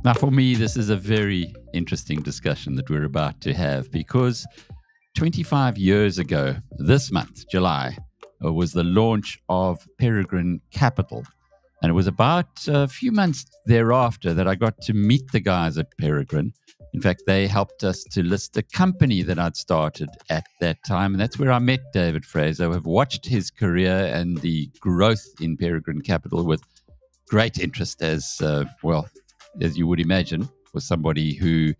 Now, for me, this is a very interesting discussion that we're about to have, because 25 years ago, this month, July, was the launch of Peregrine Capital. And it was about a few months thereafter that I got to meet the guys at Peregrine. In fact, they helped us to list a company that I'd started at that time. And that's where I met David Fraser. I've watched his career and the growth in Peregrine Capital with great interest, as you would imagine, for somebody who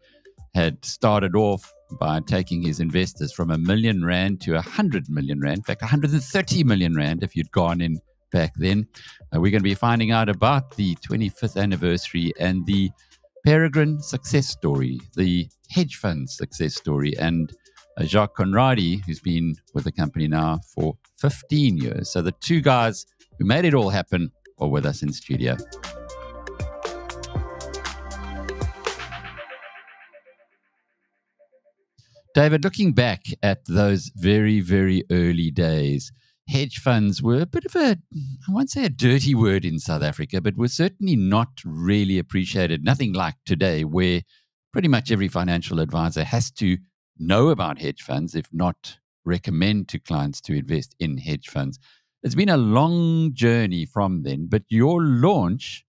had started off by taking his investors from R1 million to 100 million rand. In fact, 130 million rand if you'd gone in back then. We're going to be finding out about the 25th anniversary and the Peregrine success story, the hedge fund success story, and Jacques Conradie, who's been with the company now for 15 years. So the two guys who made it all happen are with us in studio. David, looking back at those very, very early days, hedge funds were a bit of I won't say a dirty word in South Africa, but were certainly not really appreciated. Nothing like today, where pretty much every financial advisor has to know about hedge funds, if not recommend to clients to invest in hedge funds. It's been a long journey from then, but your launch,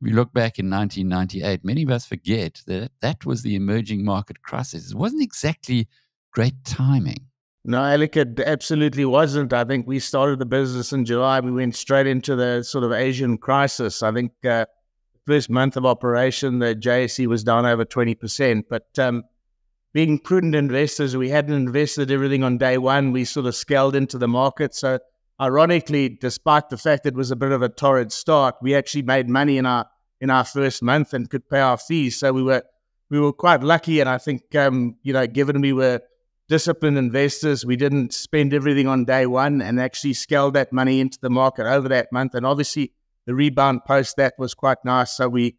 we look back in 1998, many of us forget that that was the emerging market crisis. It wasn't exactly great timing. No, Alec, it absolutely wasn't. I think we started the business in July. We went straight into the sort of Asian crisis. I think first month of operation, the JSE was down over 20%. But being prudent investors, we hadn't invested everything on day one. We sort of scaled into the market. So ironically, despite the fact it was a bit of a torrid start, we actually made money in our first month and could pay our fees. So we were quite lucky. And I think given we were disciplined investors, we didn't spend everything on day one and actually scaled that money into the market over that month. And obviously, the rebound post that was quite nice. So we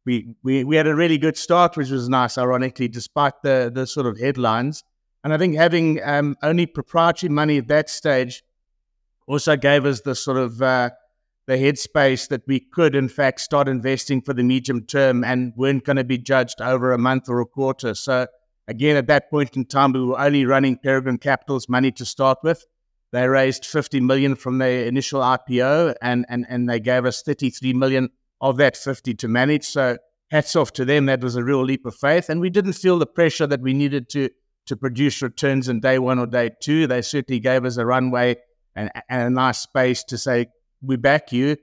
had a really good start, which was nice, ironically, despite the sort of headlines. And I think having only proprietary money at that stage also gave us the sort of the headspace that we could, in fact, start investing for the medium term and weren't going to be judged over a month or a quarter. So again, at that point in time, we were only running Peregrine Capital's money to start with. They raised 50 million from their initial IPO, and they gave us 33 million of that 50 to manage. So hats off to them. That was a real leap of faith. And we didn't feel the pressure that we needed to produce returns in day one or day two. They certainly gave us a runway and a nice space to say, we back you,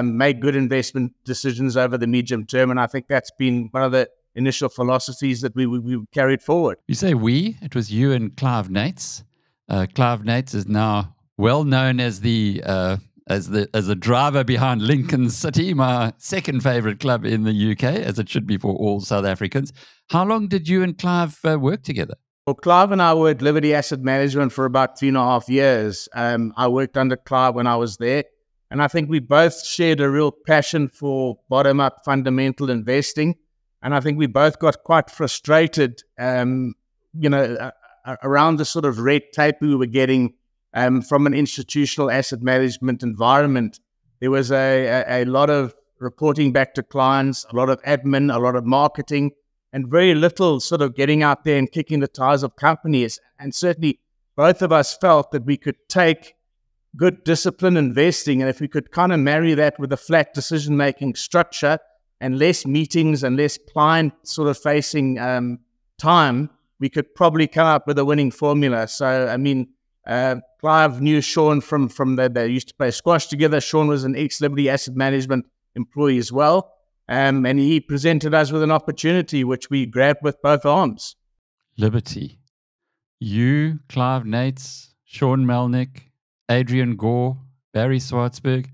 make good investment decisions over the medium term. And I think that's been one of the initial philosophies that we carried forward. You say we, it was you and Clive Nates. Clive Nates is now well known as the driver behind Lincoln City, my second favorite club in the UK, as it should be for all South Africans. How long did you and Clive work together? Well, Clive and I were at Liberty Asset Management for about 3.5 years. I worked under Clive when I was there. And I think we both shared a real passion for bottom-up fundamental investing. And I think we both got quite frustrated, around the sort of red tape we were getting from an institutional asset management environment. There was a lot of reporting back to clients, a lot of admin, a lot of marketing, and very little sort of getting out there and kicking the tires of companies. And certainly both of us felt that we could take good discipline investing, and if we could kind of marry that with a flat decision-making structure and less meetings and less client sort of facing time, we could probably come up with a winning formula. So, I mean, Clive knew Sean from they used to play squash together. Sean was an ex-Liberty Asset Management employee as well. And he presented us with an opportunity, which we grabbed with both arms. Liberty. You, Clive Nates, Sean Melnick, Adrian Gore, Barry Swartzberg.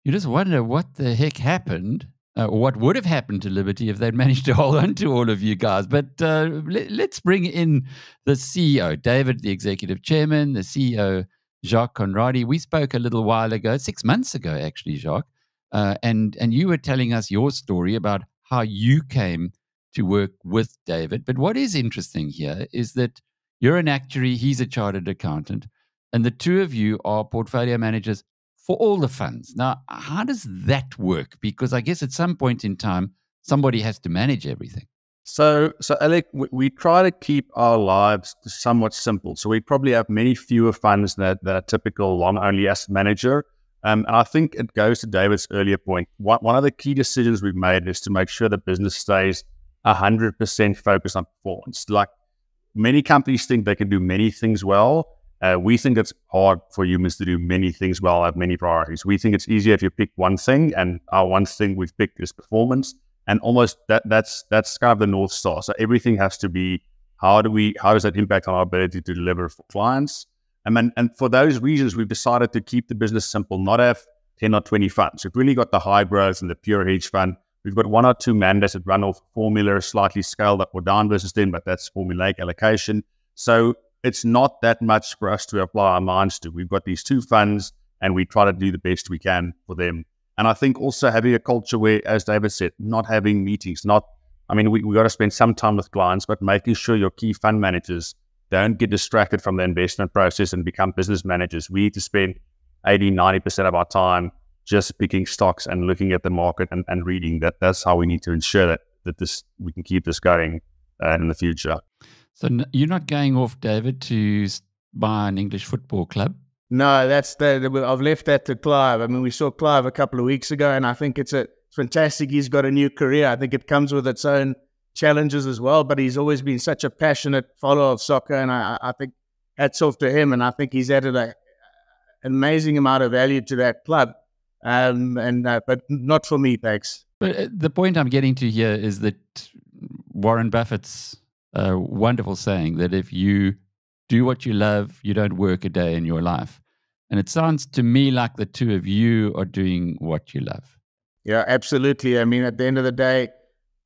You just wonder what the heck happened, or what would have happened to Liberty if they'd managed to hold on to all of you guys. But let's bring in the CEO, David, the executive chairman, the CEO, Jacques Conradie. We spoke a little while ago, 6 months ago, actually, Jacques, and you were telling us your story about how you came to work with David. But what is interesting here is that you're an actuary, he's a chartered accountant, and the two of you are portfolio managers for all the funds. Now, how does that work? Because I guess at some point in time, somebody has to manage everything. So Alec, we try to keep our lives somewhat simple. So we probably have many fewer funds than a typical long-only asset manager. And I think it goes to David's earlier point. One of the key decisions we've made is to make sure the business stays 100% focused on performance. Like many companies think they can do many things well. We think it's hard for humans to do many things well, have many priorities. We think it's easier if you pick one thing, and our one thing we've picked is performance. And almost that's kind of the North Star. So everything has to be, how does that impact on our ability to deliver for clients? And for those reasons, we've decided to keep the business simple, not have 10 or 20 funds. We've really got the high growth and the pure hedge fund. We've got one or two mandates that run off formula, slightly scaled up or down versus then, but that's formulaic allocation. So it's not that much for us to apply our minds to. We've got these two funds and we try to do the best we can for them. And I think also having a culture where, as David said, not having meetings, we got to spend some time with clients, but making sure your key fund managers don't get distracted from the investment process and become business managers. We need to spend 80, 90% of our time just picking stocks and looking at the market and reading. That's how we need to ensure that we can keep this going in the future. So you're not going off, David, to buy an English football club? No, I've left that to Clive. I mean, we saw Clive a couple of weeks ago, and I think it's fantastic. He's got a new career. I think it comes with its own challenges as well, but he's always been such a passionate follower of soccer, and I think hats off to him, and I think he's added an amazing amount of value to that club. But not for me, thanks. But the point I'm getting to here is that Warren Buffett's wonderful saying that if you do what you love, you don't work a day in your life. And it sounds to me like the two of you are doing what you love. Yeah, absolutely. I mean, at the end of the day,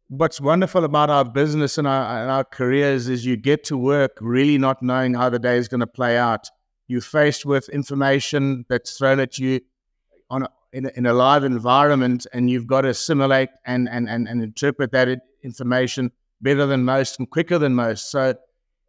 what's wonderful about our business and our careers is you get to work really not knowing how the day is going to play out. You're faced with information that's thrown at you in a live environment, and you've got to assimilate and interpret that information better than most and quicker than most. So,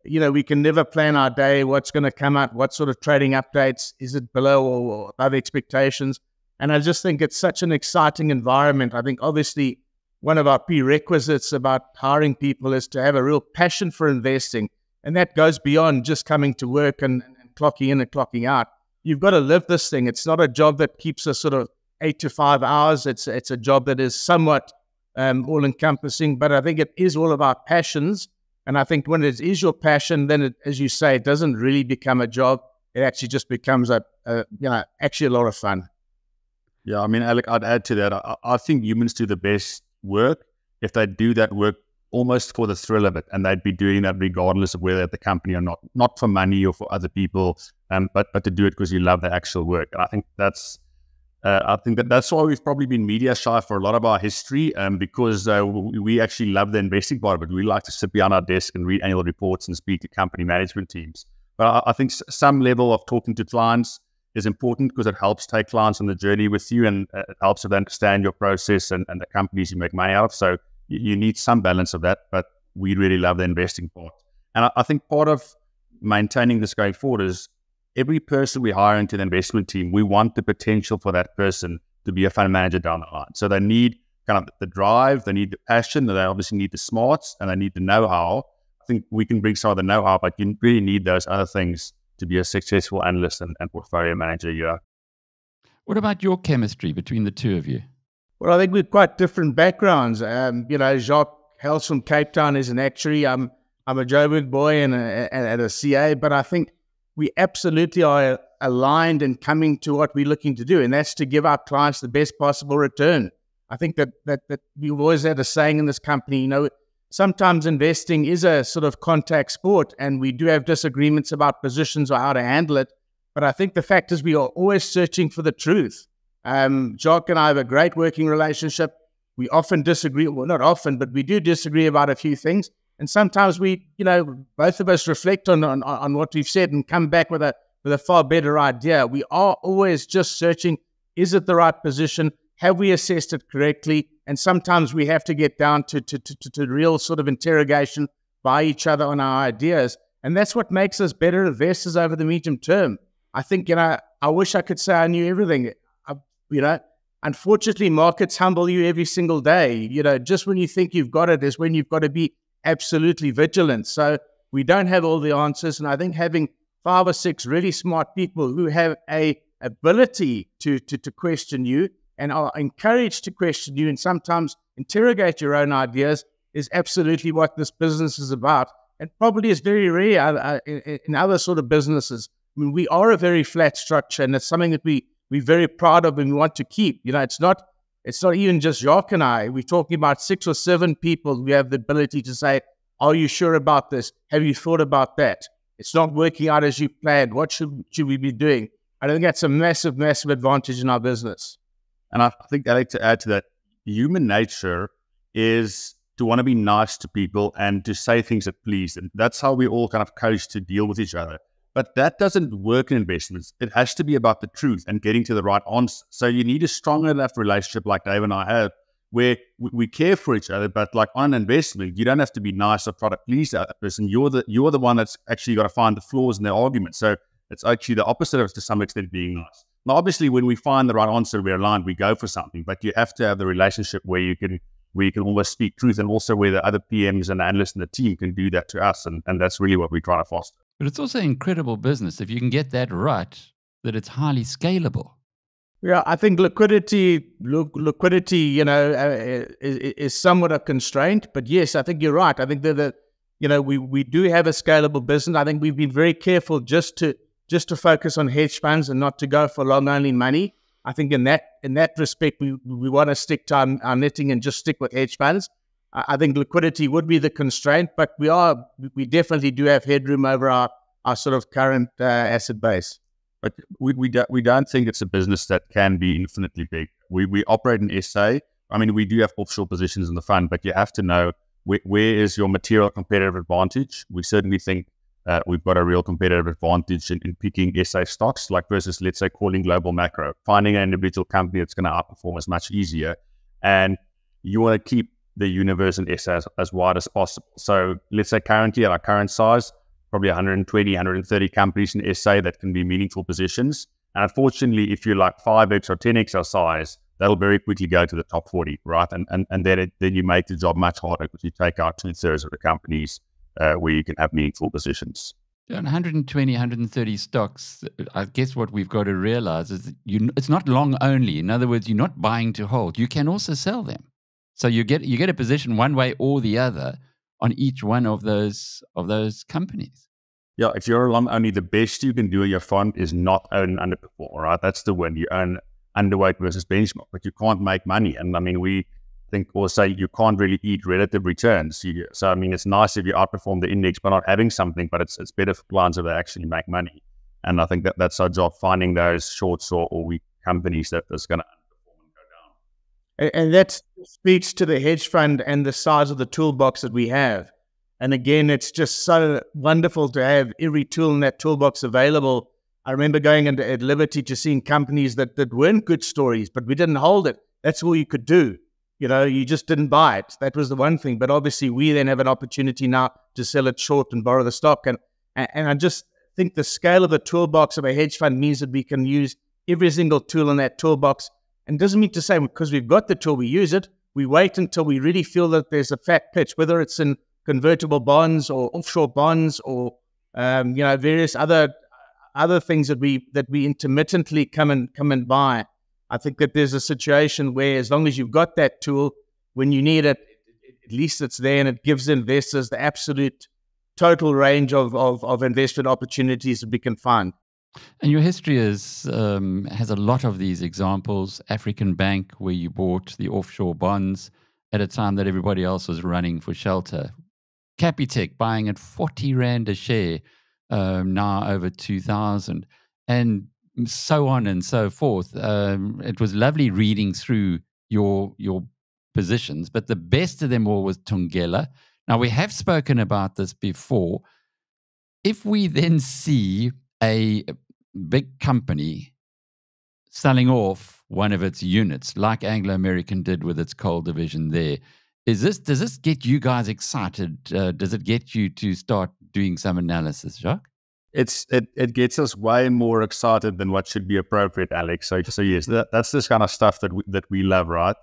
we can never plan our day, what's going to come out, what sort of trading updates, is it below or above expectations? And I just think it's such an exciting environment. I think obviously one of our prerequisites about hiring people is to have a real passion for investing. And that goes beyond just coming to work and clocking in and clocking out. You've got to live this thing. It's not a job that keeps us sort of 8 to 5 hours. It's a job that is somewhat all-encompassing, but I think it is all about passions. And I think when it is your passion, then as you say, it doesn't really become a job. It actually just becomes actually a lot of fun. Yeah, I mean, Alec, I'd add to that. I think humans do the best work if they do that work almost for the thrill of it, and they'd be doing that regardless of whether at the company or not for money or for other people, but to do it because you love the actual work. And I think that's why we've probably been media shy for a lot of our history, because we actually love the investing part of it. We like to sit behind our desk and read annual reports and speak to company management teams. But I think some level of talking to clients is important because it helps take clients on the journey with you, and it helps them understand your process and the companies you make money out of. So you need some balance of that, but we really love the investing part. And I think part of maintaining this going forward is every person we hire into the investment team, we want the potential for that person to be a fund manager down the line. So they need kind of the drive, they need the passion, they obviously need the smarts, and they need the know-how. I think we can bring some of the know-how, but you really need those other things to be a successful analyst and portfolio manager. Yeah. What about your chemistry between the two of you? Well, I think we've quite different backgrounds. Jacques hails from Cape Town, is an actuary. I'm a Joburg boy and a CA, but I think we absolutely are aligned in coming to what we're looking to do, and that's to give our clients the best possible return. I think that we've always had a saying in this company, sometimes investing is a sort of contact sport, and we do have disagreements about positions or how to handle it. But I think the fact is we are always searching for the truth. Jacques and I have a great working relationship. We often disagree, well, not often, but we do disagree about a few things. And sometimes we, both of us reflect on what we've said and come back with a far better idea. We are always just searching, is it the right position? Have we assessed it correctly? And sometimes we have to get down to real sort of interrogation by each other on our ideas. And that's what makes us better investors over the medium term. I think, I wish I could say I knew everything. you know. Unfortunately, markets humble you every single day. You know, just when you think you've got it is when you've got to be absolutely vigilant. So we don't have all the answers. And I think having 5 or 6 really smart people who have a ability to question you and are encouraged to question you and sometimes interrogate your own ideas is absolutely what this business is about. And probably is very rare in other sort of businesses. I mean, we are a very flat structure, and it's something that we're very proud of and we want to keep. You know, it's not even just Jacques and I. We're talking about 6 or 7 people who have the ability to say, are you sure about this? Have you thought about that? It's not working out as you planned. What should we be doing? I think that's a massive, massive advantage in our business. And I think I'd like to add to that, human nature is to want to be nice to people and to say things that please them. That's how we all kind of coach to deal with each other. But that doesn't work in investments. It has to be about the truth and getting to the right answer. So you need a strong enough relationship like Dave and I have, where we care for each other. But like on an investment, you don't have to be nice or try to please the other person. You're the one that's actually got to find the flaws in their argument. So it's actually the opposite of, to some extent, being nice. Now, obviously, when we find the right answer, we're aligned, we go for something. But you have to have the relationship where you can almost speak truth, and also where the other PMs and the analysts in the team can do that to us. And that's really what we try to foster. But it's also incredible business if you can get that right, that it's highly scalable. Yeah, I think liquidity, you know, is somewhat a constraint. But yes, I think you're right. I think that we do have a scalable business. I think we've been very careful just to focus on hedge funds and not to go for long only money. I think in that respect, we want to stick to our knitting and just stick with hedge funds. I think liquidity would be the constraint, but we definitely do have headroom over our sort of current asset base. But we don't think it's a business that can be infinitely big. We operate in SA. I mean, we do have offshore positions in the fund, but you have to know where is your material competitive advantage. We certainly think we've got a real competitive advantage in picking SA stocks, like versus, let's say, calling global macro. Finding an individual company that's going to outperform is much easier. And you want to keep the universe in SA as wide as possible. So let's say currently at our current size, probably 120, 130 companies in SA that can be meaningful positions. And unfortunately, if you're like 5x or 10x our size, that'll very quickly go to the top 40, right? And then you make the job much harder because you take out 2/3 of the companies where you can have meaningful positions. On 120, 130 stocks, I guess what we've got to realize is that it's not long only. In other words, you're not buying to hold. You can also sell them. So you get a position one way or the other on each one of those companies. Yeah, if you're long only, the best you can do in your fund is not own and underperform, right? That's the win. You own underweight versus benchmark, but you can't make money. And I mean, we think also you can't really eat relative returns. So I mean, it's nice if you outperform the index by not having something, but it's better for clients if they actually make money. And I think that's our job, finding those shorts or weak companies that's going to underperform and go down. And that speaks to the hedge fund and the size of the toolbox that we have. And again, it's just so wonderful to have every tool in that toolbox available. I remember going at Liberty to seeing companies that weren't good stories, but we didn't hold it. That's all you could do. You know, you just didn't buy it. That was the one thing. But obviously, we then have an opportunity now to sell it short and borrow the stock. And I just think the scale of the toolbox of a hedge fund means that we can use every single tool in that toolbox. And it doesn't mean to say because we've got the tool, we use it. We wait until we really feel that there's a fat pitch, whether it's in convertible bonds or offshore bonds or various other things that we intermittently come and buy. I think that there's a situation where as long as you've got that tool, when you need it, at least it's there, and it gives investors the absolute total range of investment opportunities that we can find. And your history has a lot of these examples. African Bank, where you bought the offshore bonds at a time that everybody else was running for shelter. Capitec buying at 40 Rand a share, now over 2,000. And so on and so forth. It was lovely reading through your positions, but the best of them all was Thungela. Now, we have spoken about this before. If we then see a big company selling off one of its units, like Anglo American did with its coal division there, does this get you guys excited? Does it get you to start doing some analysis, Jacques? it gets us way more excited than what should be appropriate, Alex. So yes, that's this kind of stuff that we love, right?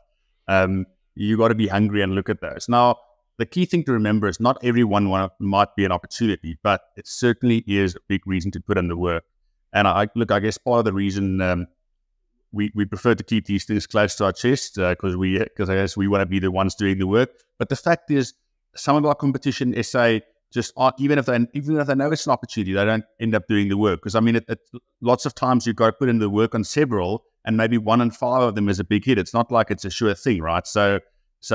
You got to be hungry and look at those. Now, the key thing to remember is not everyone might be an opportunity, but it certainly is a big reason to put in the work. And I guess part of the reason we prefer to keep these things close to our chest because I guess we want to be the ones doing the work. But the fact is, some of our competition SA just aren't, even if they know it's an opportunity, they don't end up doing the work. Because I mean, lots of times you've got to put in the work on several, and maybe 1 in 5 of them is a big hit. It's not like it's a sure thing, right? So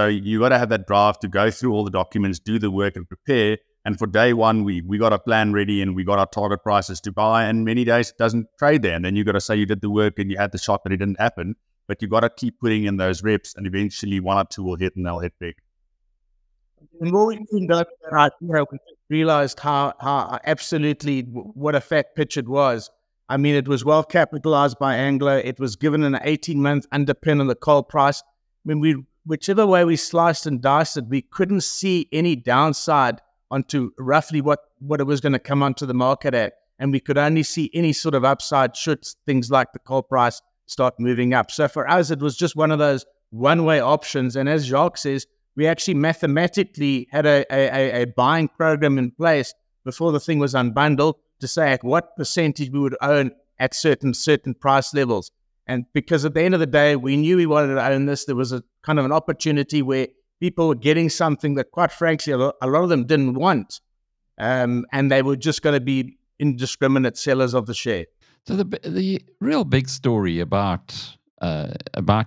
you got to have that drive to go through all the documents, do the work, and prepare. And for day one, we got a plan ready and we got our target prices to buy. And many days it doesn't trade there. And then you got to say you did the work and you had the shot, but it didn't happen. But you got to keep putting in those reps, and eventually 1 or 2 will hit, and they'll hit big. And more we realized how absolutely what a fat pitch it was. I mean, it was well capitalized by Anglo. It was given an 18-month underpin on the coal price. I mean, whichever way we sliced and diced it, we couldn't see any downside onto roughly what it was going to come onto the market at. And we could only see any sort of upside should things like the coal price start moving up. So for us, it was just one of those one-way options. And as Jacques says, we actually mathematically had a buying program in place before the thing was unbundled to say at what percentage we would own at certain price levels. And because at the end of the day, we knew we wanted to own this, there was a kind of an opportunity where people were getting something that, quite frankly, a lot of them didn't want. And they were just going to be indiscriminate sellers of the share. So the real big story about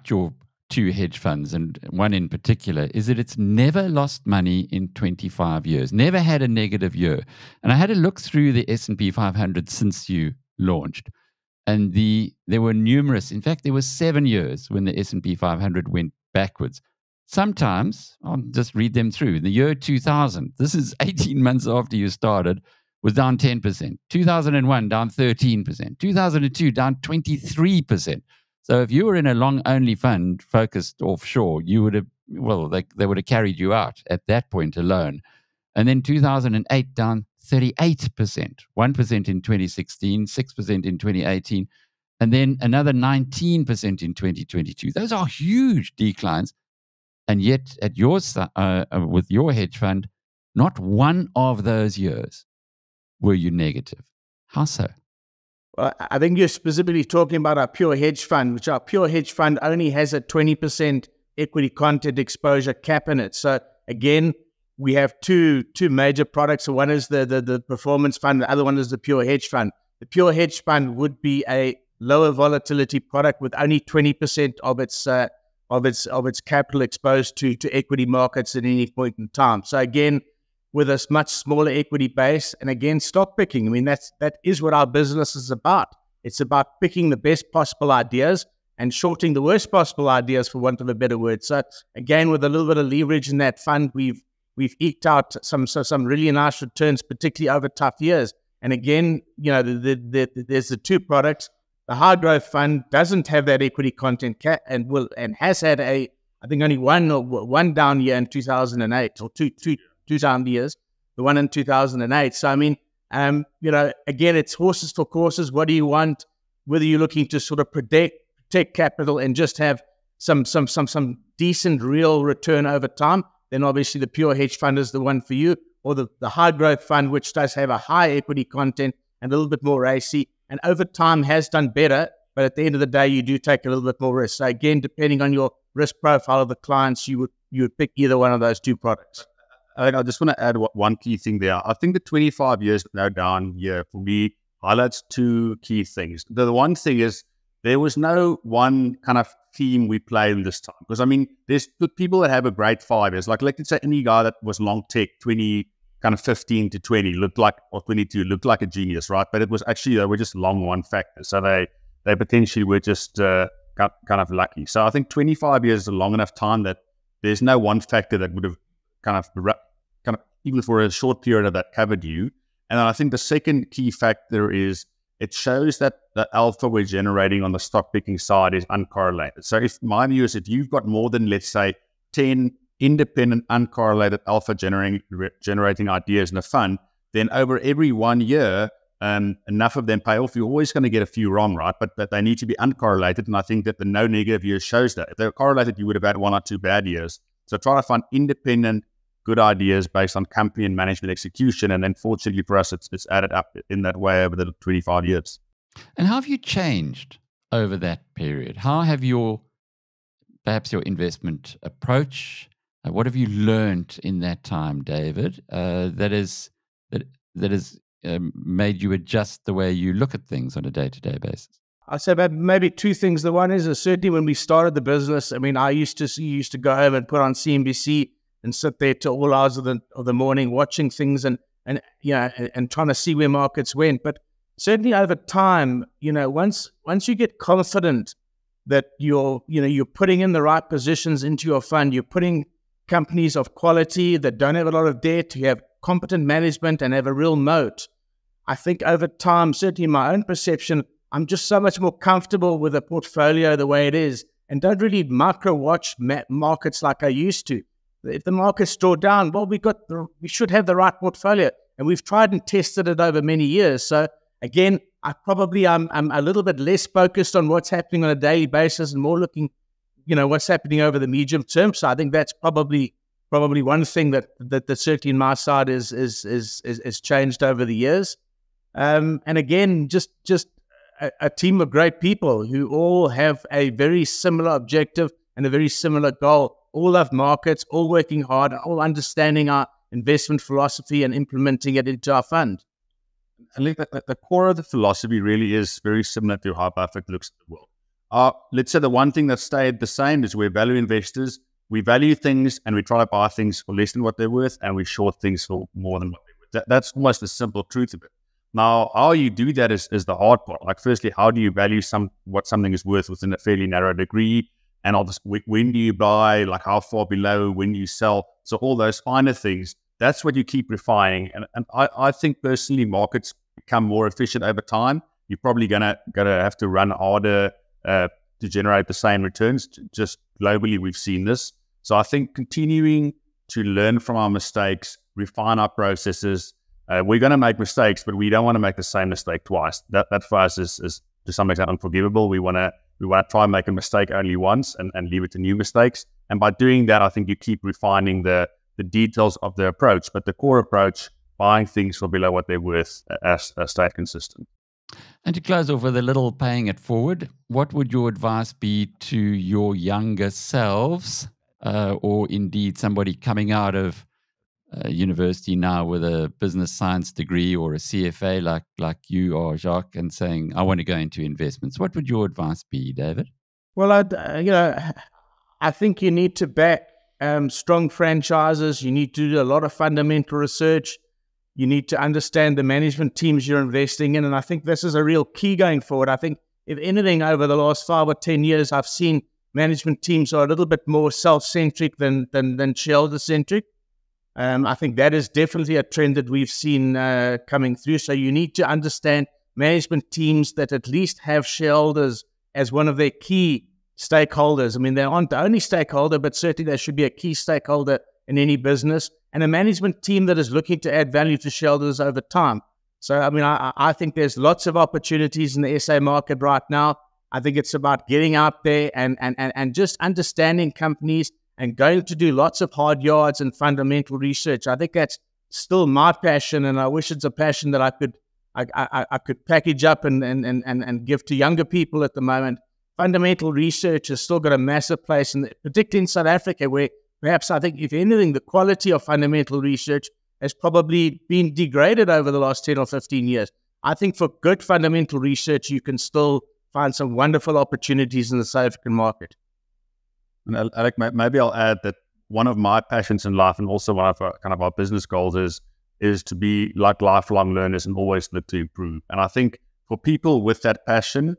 your 2 hedge funds, and one in particular, is that it's never lost money in 25 years, never had a negative year. And I had to look through the S&P 500 since you launched. And there were numerous, in fact, there were 7 years when the S&P 500 went backwards. Sometimes, I'll just read them through. In the year 2000, this is 18 months after you started, was down 10%. 2001, down 13%. 2002, down 23%. So if you were in a long-only fund focused offshore, you would have, they would have carried you out at that point alone. And then 2008, down 38%, 1% in 2016, 6% in 2018, and then another 19% in 2022. Those are huge declines. And yet, at with your hedge fund, not one of those years were you negative. How so? Well, I think you're specifically talking about our pure hedge fund, which our pure hedge fund only has a 20% equity content exposure cap in it. So again, we have two major products. So one is the performance fund, the other one is the pure hedge fund. The pure hedge fund would be a lower volatility product with only 20% of its capital exposed to equity markets at any point in time. So again, with a much smaller equity base, and again, stock picking. I mean, that is what our business is about. It's about picking the best possible ideas and shorting the worst possible ideas, for want of a better word. So again, with a little bit of leverage in that fund, we've eked out some really nice returns, particularly over tough years. And again, there's the 2 products. The high growth fund doesn't have that equity content cap and has had I think only one down year in 2008, or two down years, the one in 2008. So I mean, again, it's horses for courses. What do you want? Whether you're looking to sort of protect capital and just have some decent real return over time, then obviously the pure hedge fund is the one for you, or the high growth fund, which does have a high equity content and a little bit more racy, and over time has done better. But at the end of the day, you do take a little bit more risk. So again, depending on your risk profile of the clients, you would pick either one of those 2 products. I just want to add one key thing there. I think the 25 years now down here for me highlights 2 key things. The one thing is there was no one kind of theme we played this time. Because I mean, there's people that have a great 5 years. Like let's say any guy that was long tech, 15 to 20 looked like, or 22 looked like a genius, right? But it was actually, they were just long one factor. So they potentially were just kind of lucky. So I think 25 years is a long enough time that there's no one factor that would have kind of even for a short period of that covered you. And I think the second key factor is it shows that the alpha we're generating on the stock picking side is uncorrelated. So if my view is if you've got more than, let's say, 10 independent uncorrelated alpha generating ideas in a fund, then over every 1 year, enough of them pay off. You're always going to get a few wrong, right? But they need to be uncorrelated. And I think that the no negative years shows that. If they were correlated, you would have had 1 or 2 bad years. So try to find independent, good ideas based on company and management execution. And then fortunately for us, it's added up in that way over the 25 years. And how have you changed over that period? How have perhaps your investment approach, what have you learned in that time, David, that has made you adjust the way you look at things on a day-to-day basis? I'd say maybe 2 things. The one is certainly when we started the business, I mean, I used to go home and put on CNBC and sit there till all hours of the morning watching things and trying to see where markets went. But certainly over time, once you get confident that you're putting in the right positions into your fund, you're putting companies of quality that don't have a lot of debt, who have competent management and have a real moat. I think over time, certainly in my own perception, I'm just so much more comfortable with a portfolio the way it is and don't really micro watch markets like I used to. If the markets draw down, well, we should have the right portfolio, and we've tried and tested it over many years. So again, I'm a little bit less focused on what's happening on a daily basis and more looking, what's happening over the medium term. So I think that's probably one thing that certainly in my side is changed over the years. And again, just a team of great people who all have a very similar objective and a very similar goal. All love markets, all working hard, all understanding our investment philosophy and implementing it into our fund. I think that the core of the philosophy really is very similar to how Buffett looks at the world. Let's say the one thing that stayed the same is we're value investors. We value things and we try to buy things for less than what they're worth, and we short things for more than what they're worth. That's almost the simple truth of it. Now, how you do that is the hard part. Like, firstly, how do you value what something is worth within a fairly narrow degree? And obviously, when do you buy? Like, how far below? When do you sell? So all those finer things, that's what you keep refining. And I think personally, markets become more efficient over time. You're probably gonna have to run harder to generate the same returns. Just globally, we've seen this. So I think continuing to learn from our mistakes, refine our processes. We're going to make mistakes, but we don't want to make the same mistake twice. That for us is to some extent unforgivable. We want to try and make a mistake only once and leave it to new mistakes. And by doing that, I think you keep refining the details of the approach. But the core approach, buying things for below what they're worth, stayed consistent. And to close off with a little paying it forward, what would your advice be to your younger selves, or indeed somebody coming out of university now with a business science degree or a CFA like you are, Jacques, and saying, I want to go into investments? What would your advice be, David? Well, I think you need to back strong franchises. You need to do a lot of fundamental research. You need to understand the management teams you're investing in. And I think this is a real key going forward. I think if anything, over the last 5 or 10 years, I've seen management teams are a little bit more self-centric than shareholder-centric. I think that is definitely a trend that we've seen coming through. So you need to understand management teams that at least have shareholders as one of their key stakeholders. I mean, they aren't the only stakeholder, but certainly they should be a key stakeholder in any business, and a management team that is looking to add value to shareholders over time. So, I mean, I think there's lots of opportunities in the SA market right now. I think it's about getting out there and just understanding companies and going to do lots of hard yards and fundamental research. I think that's still my passion, and I wish it's a passion that I could package up and give to younger people at the moment. Fundamental research has still got a massive place, particularly in South Africa, where perhaps I think, if anything, the quality of fundamental research has probably been degraded over the last 10 or 15 years. I think for good fundamental research, you can still find some wonderful opportunities in the South African market. And Alec, maybe I'll add that one of my passions in life, and also one of our business goals, is to be like lifelong learners and always look to improve. And I think for people with that passion,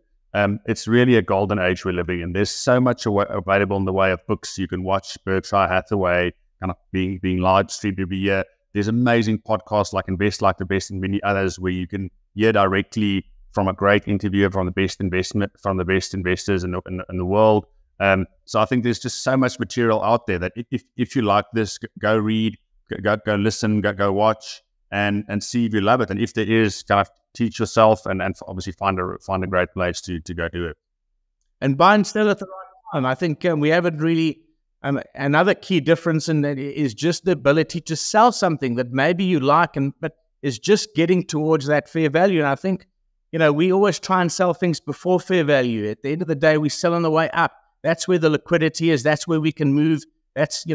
it's really a golden age we're living in. There's so much available in the way of books. You can watch Berkshire Hathaway kind of being live streamed every year. There's amazing podcasts like Invest Like the Best and many others where you can hear directly from a great interviewer from the best investors in the world. So I think there's just so much material out there that if you like this, go read, go listen, go watch, and see if you love it. And if there is, kind of teach yourself and obviously find a great place to go do it. And buy and sell at the right time. I think we haven't really. Another key difference in that is just the ability to sell something that maybe you like, but is just getting towards that fair value. And I think, we always try and sell things before fair value. At the end of the day, we sell on the way up. That's where the liquidity is. That's where we can move. That's,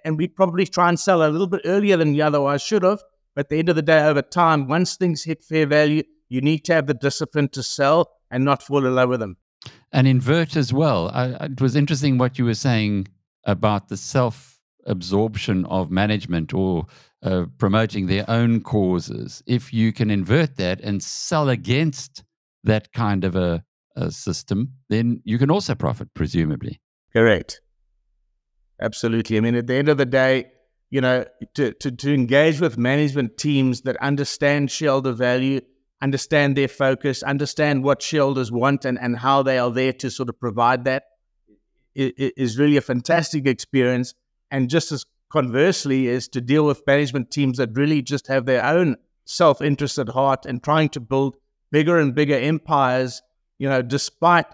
and we probably try and sell a little bit earlier than you otherwise should have. But at the end of the day, over time, once things hit fair value, you need to have the discipline to sell and not fall in love with them. And invert as well. It was interesting what you were saying about the self-absorption of management or promoting their own causes. If you can invert that and sell against that kind of a system, then you can also profit, presumably. Correct. Absolutely. I mean, at the end of the day, to engage with management teams that understand shareholder value, understand their focus, understand what shareholders want and how they are there to sort of provide that, is really a fantastic experience. And just as conversely is to deal with management teams that really just have their own self-interest at heart and trying to build bigger and bigger empires, despite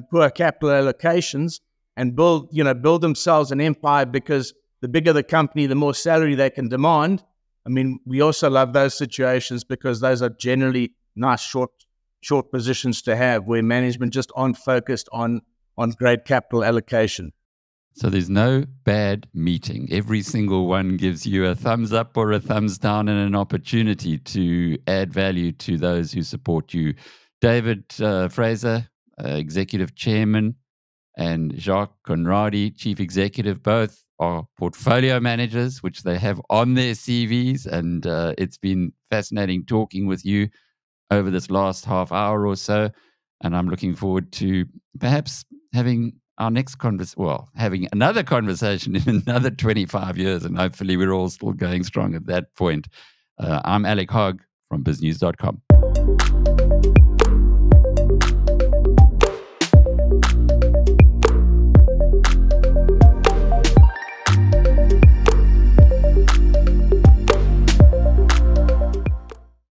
poor capital allocations, and build themselves an empire, because the bigger the company, the more salary they can demand. I mean, we also love those situations because those are generally nice short positions to have, where management just aren't focused on great capital allocation. So there's no bad meeting. Every single one gives you a thumbs up or a thumbs down and an opportunity to add value to those who support you. David Fraser, Executive Chairman, and Jacques Conradie, Chief Executive, both are portfolio managers, which they have on their CVs. And it's been fascinating talking with you over this last half hour or so. And I'm looking forward to perhaps having our next having another conversation in another 25 years. And hopefully we're all still going strong at that point. I'm Alec Hogg from biznews.com.